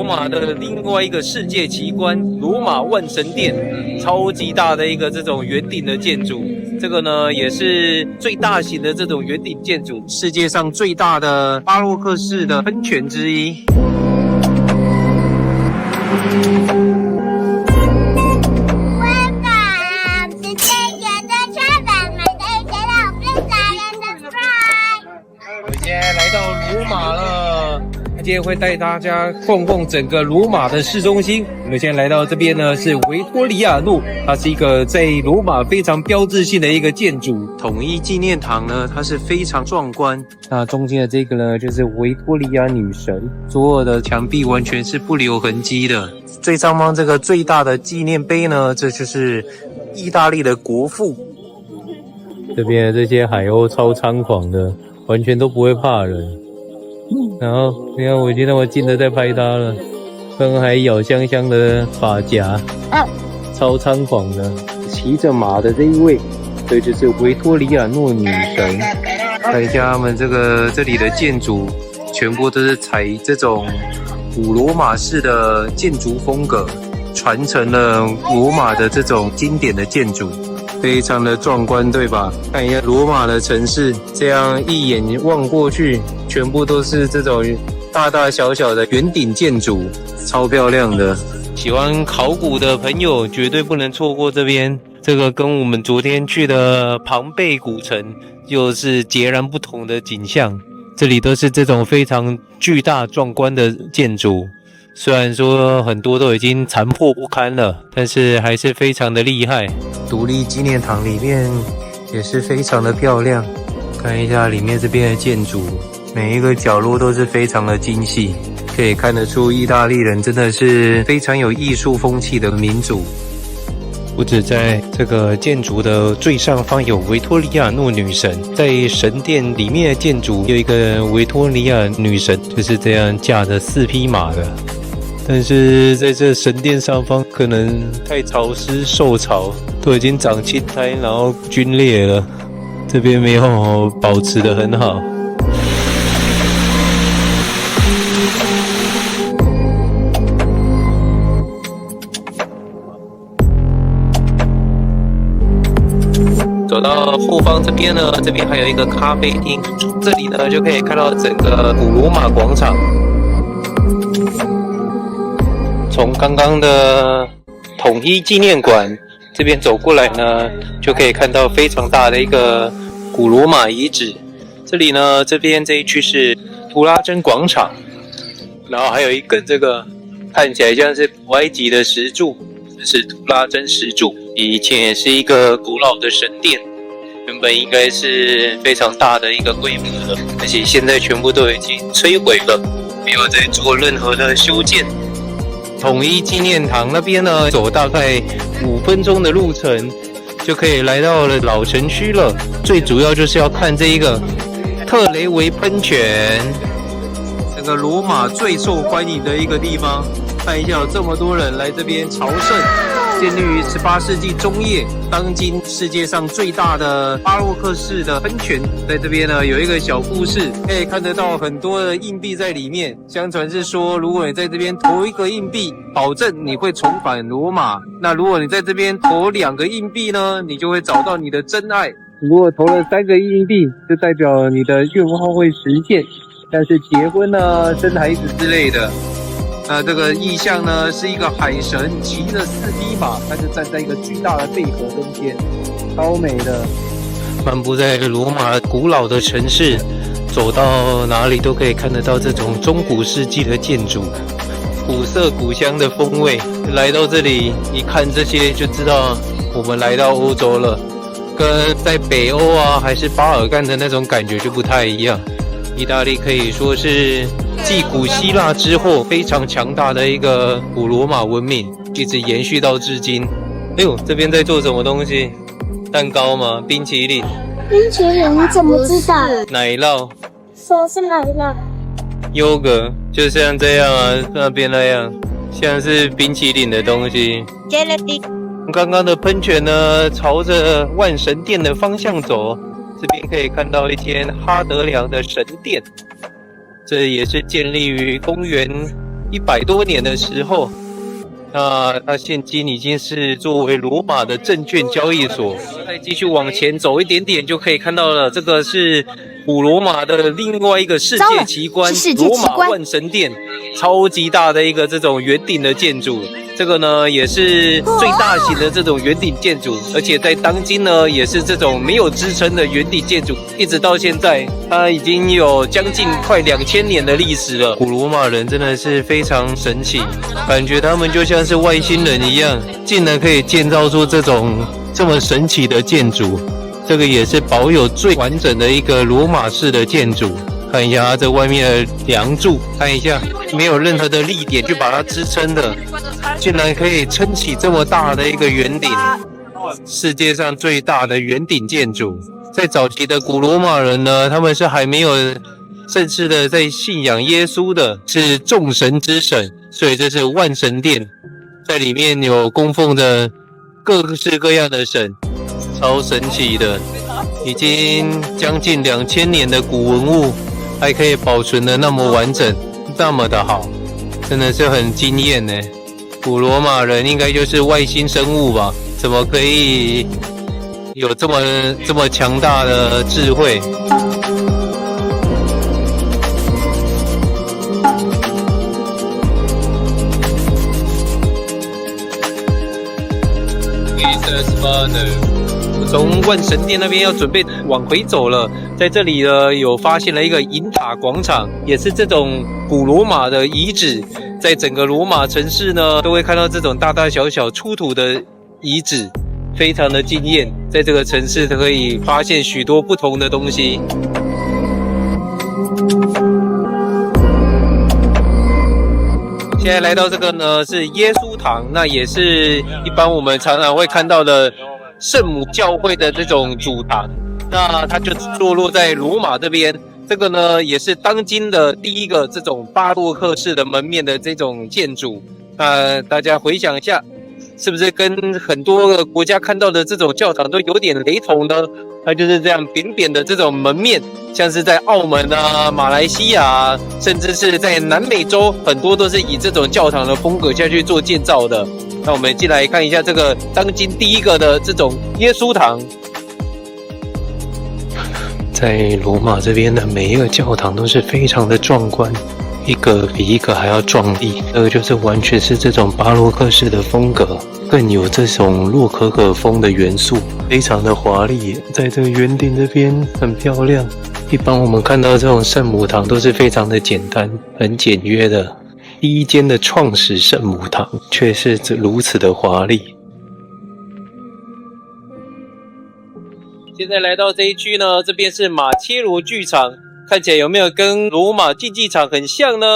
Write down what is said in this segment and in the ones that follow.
罗马的另外一个世界奇观——罗马万神殿，超级大的一个这种圆顶的建筑。这个呢，也是最大型的这种圆顶建筑，世界上最大的巴洛克式的喷泉之一。今天来到罗马了，今天会带大家逛逛整个罗马的市中心。我们现在来到这边呢，是维多利亚诺，它是一个在罗马非常标志性的一个建筑。统一纪念堂呢，它是非常壮观。那中间的这个呢，就是维多利亚女神，所有的墙壁完全是不留痕迹的。最上方这个最大的纪念碑呢，这就是意大利的国父。这边的这些海鸥超猖狂的。完全都不会怕人，然后你看我已经那么近的在拍它了，刚刚还咬香香的发夹，超猖狂的。骑着马的这一位，这就是维多利亚诺女神。看一下他们这里的建筑，全部都是采这种古罗马式的建筑风格，传承了罗马的这种经典的建筑。非常的壮观，对吧？看一下罗马的城市，这样一眼望过去，全部都是这种大大小小的圆顶建筑，超漂亮的。喜欢考古的朋友绝对不能错过这边，这个跟我们昨天去的庞贝古城就是截然不同的景象。这里都是这种非常巨大壮观的建筑。虽然说很多都已经残破不堪了，但是还是非常的厉害。独立纪念堂里面也是非常的漂亮，看一下里面这边的建筑，每一个角落都是非常的精细，可以看得出意大利人真的是非常有艺术风气的民族。不止在这个建筑的最上方有维多利亚诺女神，在神殿里面的建筑有一个维多利亚女神，就是这样驾着4匹马的。但是在这神殿上方可能太潮湿受潮，都已经长青苔，然后皲裂了，这边没有保持得很好。走到后方这边呢，这边还有一个咖啡厅，这里呢就可以看到整个古罗马广场。从刚刚的统一纪念馆这边走过来呢，就可以看到非常大的一个古罗马遗址。这里呢，这边这一区是图拉真广场，然后还有一根这个看起来像是古埃及的石柱，这是图拉真石柱，以前也是一个古老的神殿，原本应该是非常大的一个规模的，而且现在全部都已经摧毁了，没有再做任何的修建。统一纪念堂那边呢，走大概5分钟的路程，就可以来到了老城区了。最主要就是要看这一个特雷维喷泉，整个罗马最受欢迎的一个地方。看一下有这么多人来这边朝圣。建立于18世纪中叶，当今世界上最大的巴洛克式的喷泉，在这边呢有一个小故事，可以看得到很多的硬币在里面。相传是说，如果你在这边投一个硬币，保证你会重返罗马；那如果你在这边投2个硬币呢，你就会找到你的真爱。如果投了3个硬币，就代表你的愿望会实现，像是结婚啊、生孩子之类的。这个意象呢是一个海神骑着4匹马，他就站在一个巨大的贝壳中间，超美的。漫步在罗马古老的城市，走到哪里都可以看得到这种中古世纪的建筑，古色古香的风味。来到这里一看这些就知道我们来到欧洲了，跟在北欧啊还是巴尔干的那种感觉就不太一样。意大利可以说是继古希腊之后非常强大的一个古罗马文明，一直延续到至今。哎呦，这边在做什么东西？蛋糕吗？冰淇淋？冰淇淋你怎么知道？奶酪？说是奶酪。优格就像这样啊，那边那样，像是冰淇淋的东西。Jelly。刚刚的喷泉呢，朝着万神殿的方向走。这边可以看到一间哈德良的神殿，这也是建立于公元100多年的时候。那它现今已经是作为罗马的证券交易所。再继续往前走一点点，就可以看到了，这个是古罗马的另外一个世界奇观——罗马万神殿，超级大的一个这种圆顶的建筑。这个呢，也是最大型的这种圆顶建筑，而且在当今呢，也是这种没有支撑的圆顶建筑，一直到现在，它已经有将近快2000年的历史了。古罗马人真的是非常神奇，感觉他们就像是外星人一样，竟然可以建造出这么神奇的建筑。这个也是保有最完整的一个罗马式的建筑。看一下它这外面的梁柱，看一下没有任何的立点去把它支撑的，竟然可以撑起这么大的一个圆顶，世界上最大的圆顶建筑。在早期的古罗马人呢，他们是还没有正式的在信仰耶稣的，是众神之神，所以这是万神殿，在里面有供奉着各式各样的神，超神奇的，已经将近2000年的古文物还可以保存的那么完整，那么的好，真的是很惊艳呢。古罗马人应该就是外星生物吧？怎么可以有这么强大的智慧？从万神殿那边要准备往回走了，在这里呢有发现了一个银塔广场，也是这种古罗马的遗址。在整个罗马城市呢，都会看到这种大大小小出土的遗址，非常的惊艳。在这个城市可以发现许多不同的东西。现在来到这个呢是耶稣堂，那也是一般我们常常会看到的圣母教会的这种主堂，那它就坐落在罗马这边。这个呢也是当今的第一个这种巴洛克式的门面的这种建筑。那大家回想一下，是不是跟很多个国家看到的这种教堂都有点雷同呢？它就是这样扁扁的这种门面，像是在澳门啊、马来西亚啊，甚至是在南美洲，很多都是以这种教堂的风格下去做建造的。那我们进来看一下这个当今第一个的这种耶稣堂。在罗马这边的每一个教堂都是非常的壮观，一个比一个还要壮丽。这个就是完全是这种巴洛克式的风格，更有这种洛可可风的元素，非常的华丽。在这个圆顶这边很漂亮。一般我们看到这种圣母堂都是非常的简单、很简约的，第一间的创始圣母堂却是如此的华丽。现在来到这一区呢，这边是马切罗剧场，看起来有没有跟罗马竞技场很像呢？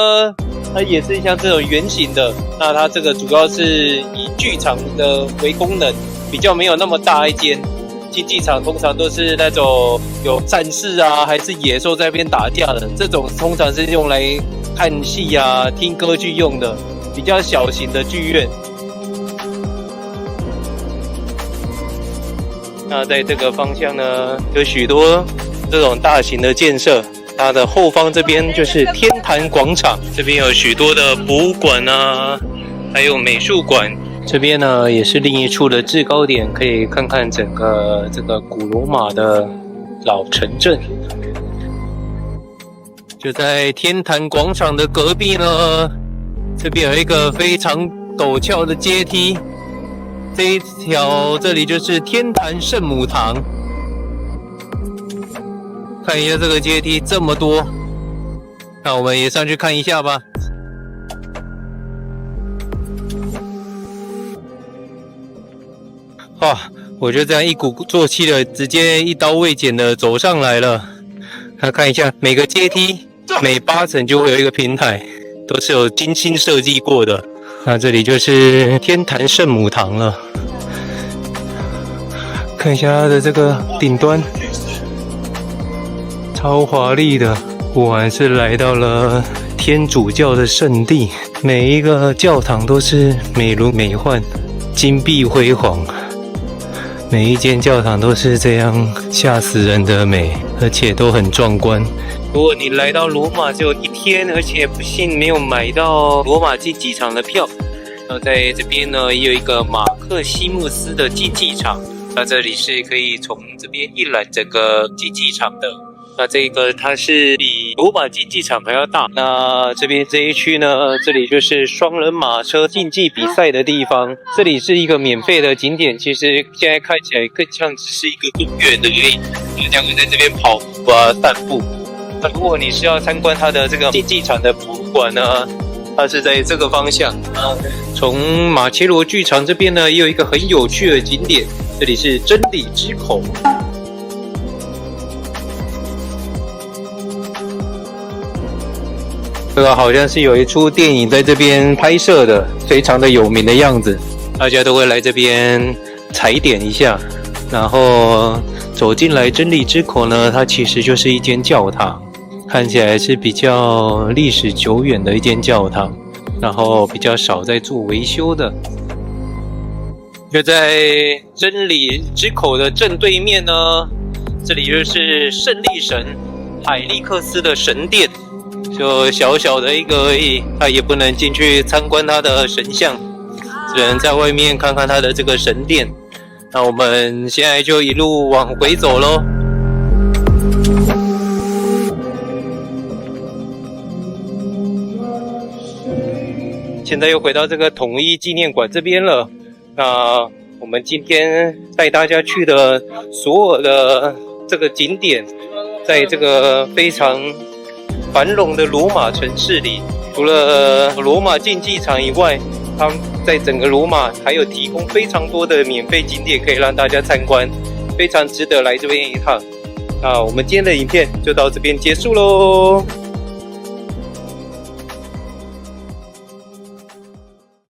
它也是像这种圆形的，那它这个主要是以剧场的为功能，比较没有那么大一间。竞技场通常都是那种有战士啊，还是野兽在那边打架的，这种通常是用来看戏啊、听歌剧用的，比较小型的剧院。那在这个方向呢，有许多这种大型的建设。它的后方这边就是天坛广场，这边有许多的博物馆啊，还有美术馆。这边呢也是另一处的制高点，可以看看整个这个古罗马的老城镇。就在天坛广场的隔壁呢，这边有一个非常陡峭的阶梯。这里就是天坛圣母堂，看一下这个阶梯这么多，那我们也上去看一下吧。我就这样一鼓作气的直接一刀未剪的走上来了。看一下每个阶梯每8层就会有一个平台，都是有精心设计过的。那这里就是天坛圣母堂了，看一下它的这个顶端，超华丽的，果然是来到了天主教的圣地。每一个教堂都是美轮美奂、金碧辉煌，每一间教堂都是这样吓死人的美，而且都很壮观。如果你来到罗马只有1天，而且不幸没有买到罗马竞技场的票，那在这边呢也有一个马克西姆斯的竞技场，那这里是可以从这边一览整个竞技场的。那这个它是比罗马竞技场还要大。那这边这一区呢，这里就是双人马车竞技比赛的地方。这里是一个免费的景点，其实现在看起来更像只是一个公园而已，大家会在这边跑步啊、散步。那如果你是要参观它的这个竞技场的博物馆呢，它是在这个方向。从马切罗剧场这边呢，也有一个很有趣的景点，这里是真理之口。这个好像是有一出电影在这边拍摄的，非常的有名的样子，大家都会来这边踩点一下。然后走进来真理之口呢，它其实就是一间教堂，看起来是比较历史久远的一间教堂，然后比较少在做维修的。就在真理之口的正对面呢，这里就是胜利神海利克斯的神殿。就小小的一个而已，他也不能进去参观他的神像，只能在外面看看他的这个神殿。那我们现在就一路往回走咯。现在又回到这个统一纪念馆这边了。那我们今天带大家去的所有的这个景点，在这个非常繁荣的罗马城市里，除了罗马竞技场以外，他们在整个罗马还有提供非常多的免费景点可以让大家参观，非常值得来这边一趟。那我们今天的影片就到这边结束咯。